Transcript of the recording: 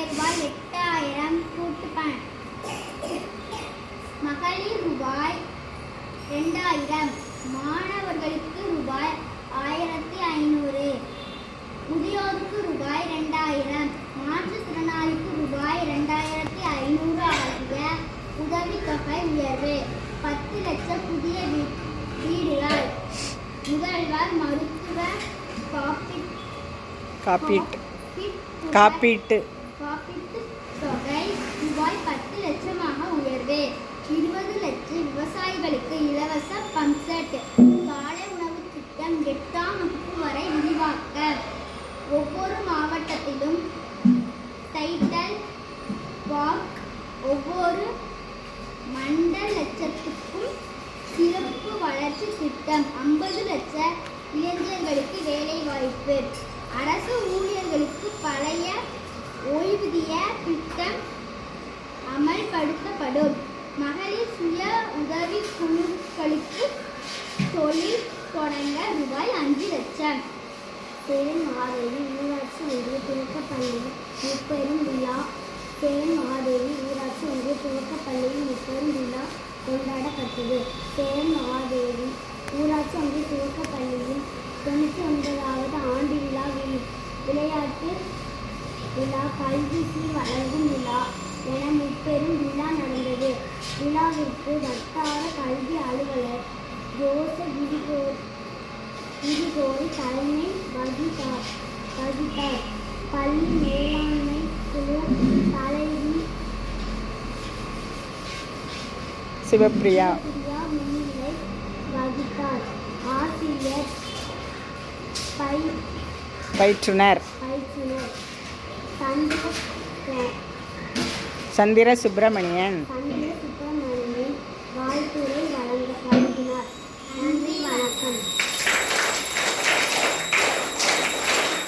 ரூபாய் 8000 கூட்டுப்பணம். மகளிர் ரூபாய் 2000, மாணவர்களுக்கு ரூபாய் 1500, முதியோருக்கு ரூபாய் 2000, மாற்றுத்திறனாளிக்கு ரூபாய் 2500 ஆகிய உதவித்தொகை உயர்வு. 10 லட்சம் புதிய வீடுகள். முதல்வர் மருத்துவ காப்பீட்டு தொகை ரூபாய் 10 லட்சமாக உயர்வு. 20 லட்சம் விவசாயிகளுக்கு இலவச பம்ப்செட். காலை உணவு திட்டம் 8ஆம் வகுப்பு வரை விரிவாக்க. ஒவ்வொரு மாவட்டத்திலும் டைட்டல் பார்க். ஒவ்வொரு மண்டலத்துக்கும் சிறப்பு வளர்ச்சி திட்டம். 50 லட்சம் இளைஞர்களுக்கு வேலைவாய்ப்பு. அரசு ஊழியர்களுக்கு பழைய ஓய்வூதிய திட்டம் அமல்படுத்தப்படும். மகளிர் சுய உதவி குழுக்களுக்கு தொழில் தொடங்க ரூபாய் 5 லட்சம். சேலம் மகாதேவி ஊராட்சி ஒன்றிய துவக்கப்பள்ளியில் முப்பெரும் விழா. சேலம் மகாதேவி ஊராட்சி ஒன்றிய துவக்கப்பள்ளியில் முப்பெரும் விழா கொண்டாடப்பட்டது. சேலம் மகாதேவி ஊராட்சி ஒன்றிய துவக்கப்பள்ளியில் 99வது ஆண்டு விழா, விளையாட்டு விழா, கல்வி சீர் வழங்கும் விழா என முப்பெரும் விழா நடந்தது. விழாவிற்கு வட்டார கல்வி அலுவலர் ஜோசப் கிரிகோரி தலைமை வகித்தார். பள்ளி மேலாண்மை குழு தலைவி சிவப்பிரியா முன்னிலை வகித்தார். ஆசிரியர் பயிற்றுனர் சந்திர சுப்பிரமணியன் வாழ்த்துரை வழங்கினார். நன்றி, வணக்கம்.